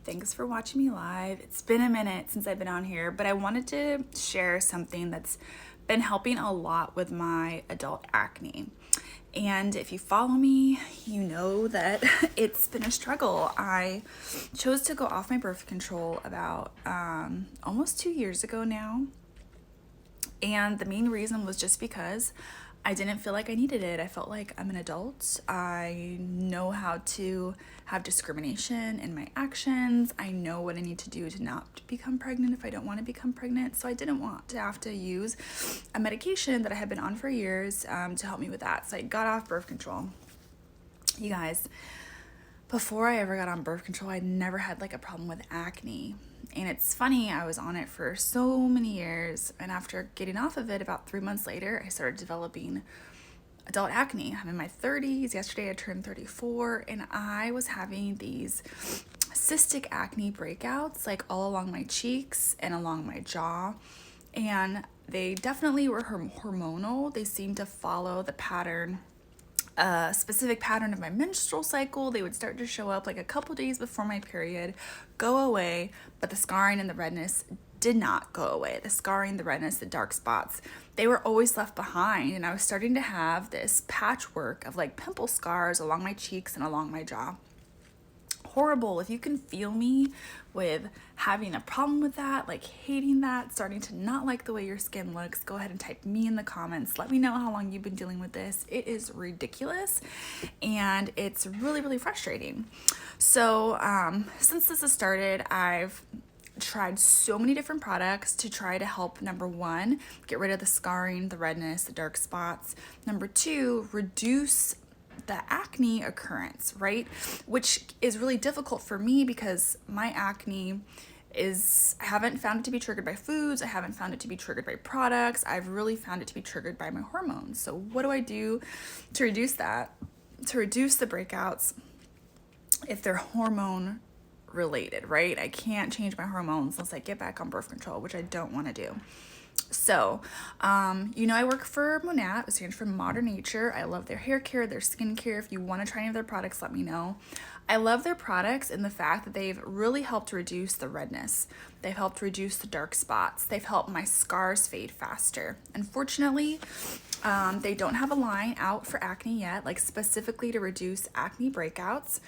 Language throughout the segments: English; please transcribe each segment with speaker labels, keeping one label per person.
Speaker 1: Thanks for watching me live. It's been a minute since I've been on here, but I wanted to share something that's been helping a lot with my adult acne. And if you follow me, you know that it's been a struggle. I chose to go off my birth control about almost 2 years ago now. And the main reason was just because I didn't feel like I needed it. I felt like I'm an adult. I know how to have discrimination in my actions. I know what I need to do to not become pregnant if I don't want to become pregnant. So I didn't want to have to use a medication that I had been on for years to help me with that. So I got off birth control. You guys, before I ever got on birth control, I never had like a problem with acne. And it's funny, I was on it for so many years, and after getting off of it about 3 months later, I started developing adult acne. I'm in my 30s. Yesterday I turned 34, and I was having these cystic acne breakouts like all along my cheeks and along my jaw. And they definitely were hormonal. They seemed to follow the pattern, a specific pattern of my menstrual cycle. They would start to show up like a couple days before my period, go away, but the scarring and the redness did not go away. The scarring, the redness, the dark spots, they were always left behind. And I was starting to have this patchwork of like pimple scars along my cheeks and along my jaw. Horrible. If you can feel me with having a problem with that, like hating that, starting to not like the way your skin looks, go ahead and type me in the comments. Let me know how long you've been dealing with this. It is ridiculous and it's really, really frustrating. So since this has started, I've tried so many different products to try to help, number one, get rid of the scarring, the redness, the dark spots. Number two, reduce the acne occurrence, right? Which is really difficult for me because my acne is, I haven't found it to be triggered by foods. I haven't found it to be triggered by products. I've really found it to be triggered by my hormones. So what do I do to reduce that, to reduce the breakouts if they're hormone related, right? I can't change my hormones unless I get back on birth control, which I don't want to do. So, I work for Monat, it stands for Modern Nature. I love their hair care, their skin care. If you want to try any of their products, let me know. I love their products in the fact that they've really helped reduce the redness. They've helped reduce the dark spots. They've helped my scars fade faster. Unfortunately, they don't have a line out for acne yet, like specifically to reduce acne breakouts.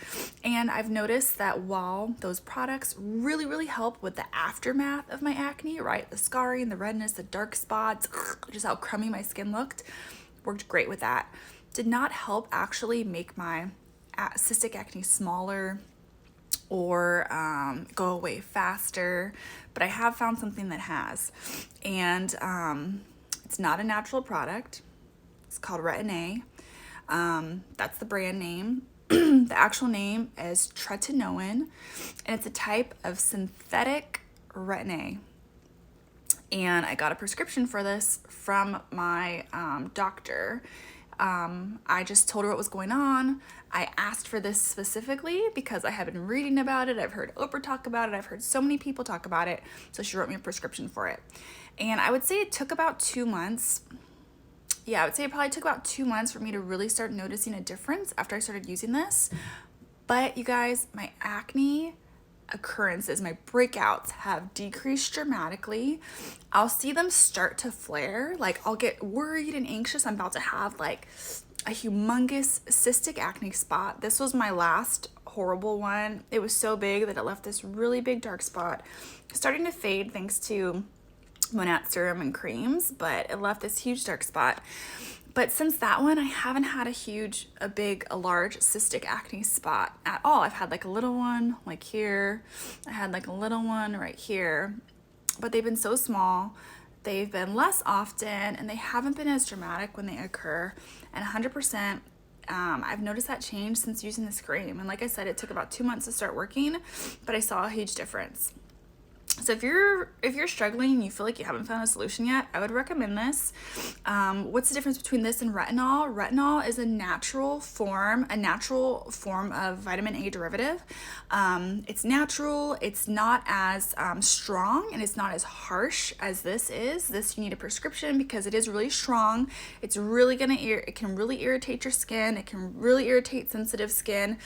Speaker 1: And I've noticed that while those products really, really help with the aftermath of my acne, right? The scarring, the redness, the dark spots, just how crummy my skin looked, worked great with that. Did not help actually make my cystic acne smaller or go away faster, but I have found something that has. And it's not a natural product. It's called Retin-A. That's the brand name. The actual name is Tretinoin, and it's a type of synthetic Retin-A. And I got a prescription for this from my doctor. I just told her what was going on. I asked for this specifically because I have been reading about it. I've heard Oprah talk about it. I've heard so many people talk about it. So she wrote me a prescription for it. And I would say it took about 2 months. Yeah, I would say it probably took about 2 months for me to really start noticing a difference after I started using this. But you guys, my acne occurrences, my breakouts have decreased dramatically. I'll see them start to flare. Like I'll get worried and anxious. I'm about to have like a humongous cystic acne spot. This was my last horrible one. It was so big that it left this really big dark spot, starting to fade thanks to monat serum and creams, but it left this huge dark spot. But since that one, I haven't had a large cystic acne spot at all. I've had like a little one like here. I had like a little one right here, but they've been so small. They've been less often and they haven't been as dramatic when they occur. And 100%, I've noticed that change since using this cream. And like I said, it took about 2 months to start working, but I saw a huge difference. So if you're struggling and you feel like you haven't found a solution yet, I would recommend this. What's the difference between this and retinol? Retinol is a natural form of vitamin A derivative. It's natural, it's not as strong, and it's not as harsh as this is. This you need a prescription because it is really strong. It's really it can really irritate your skin. It can really irritate sensitive skin.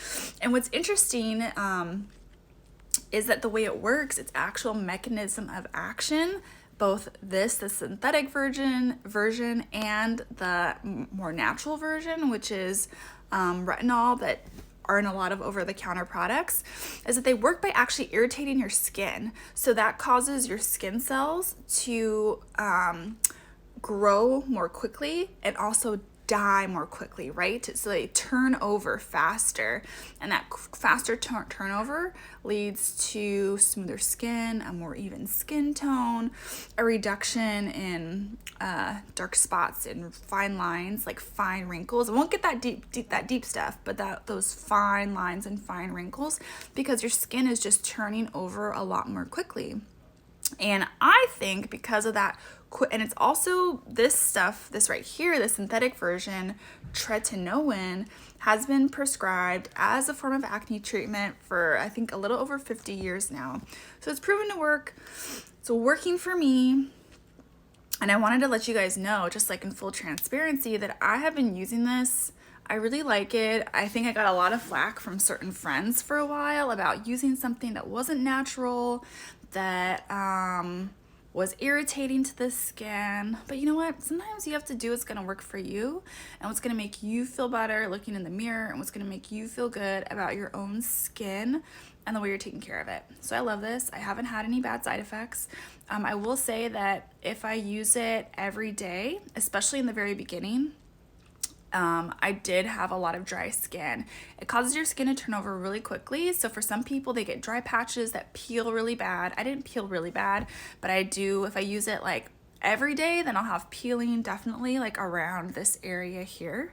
Speaker 1: And what's interesting, is that the way it works, its actual mechanism of action, both the synthetic version and the more natural version, which is retinol, that are in a lot of over-the-counter products, is that they work by actually irritating your skin. So that causes your skin cells to grow more quickly and also die more quickly, right? So they turn over faster, and that faster turnover leads to smoother skin, a more even skin tone, a reduction in dark spots and fine lines, like fine wrinkles. I won't get that deep stuff, but those fine lines and fine wrinkles, because your skin is just turning over a lot more quickly. And I think because of that, and it's also this stuff, this right here, the synthetic version, Tretinoin, has been prescribed as a form of acne treatment for, I think, a little over 50 years now. So it's proven to work. It's working for me. And I wanted to let you guys know, just like in full transparency, that I have been using this. I really like it. I think I got a lot of flack from certain friends for a while about using something that wasn't natural, that was irritating to the skin. But you know what? Sometimes you have to do what's gonna work for you, and what's gonna make you feel better looking in the mirror, and what's gonna make you feel good about your own skin and the way you're taking care of it. So I love this. I haven't had any bad side effects. I will say that if I use it every day, especially in the very beginning, I did have a lot of dry skin. It causes your skin to turn over really quickly. So for some people, they get dry patches that peel really bad. I didn't peel really bad, but I do, if I use it like every day, then I'll have peeling definitely like around this area here,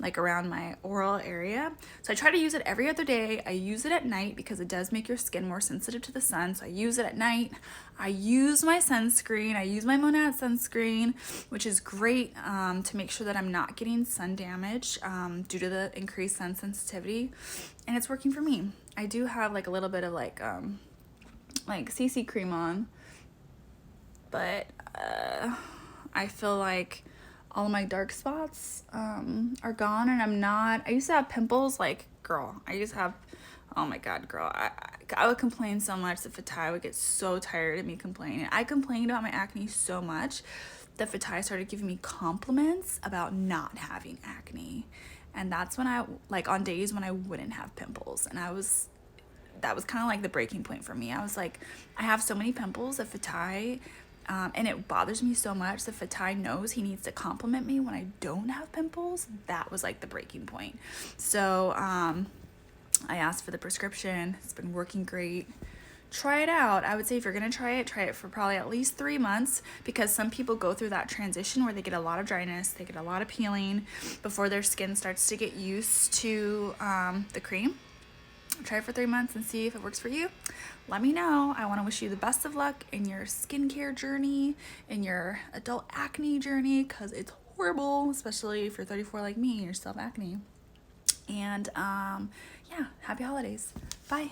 Speaker 1: like around my oral area. So I try to use it every other day. I use it at night because it does make your skin more sensitive to the sun. So I use it at night. I use my sunscreen. I use my Monat sunscreen, which is great to make sure that I'm not getting sun damage due to the increased sun sensitivity. And it's working for me. I do have like a little bit of like CC cream on, but I feel like all my dark spots are gone, and I used to have pimples, like, girl, oh my God, girl, I would complain so much that Fatai would get so tired of me complaining. I complained about my acne so much that Fatai started giving me compliments about not having acne. And that's when on days when I wouldn't have pimples, and that was kind of like the breaking point for me. I was like, I have so many pimples that Fatai, and it bothers me so much that Fatai knows he needs to compliment me when I don't have pimples. That was like the breaking point. So I asked for the prescription. It's been working great. Try it out. I would say if you're gonna try it for probably at least 3 months, because some people go through that transition where they get a lot of dryness, they get a lot of peeling before their skin starts to get used to the cream. Try it for 3 months and see if it works for you. Let me know. I want to wish you the best of luck in your skincare journey, in your adult acne journey, because it's horrible, especially if you're 34 like me and you still have acne. And yeah, happy holidays. Bye.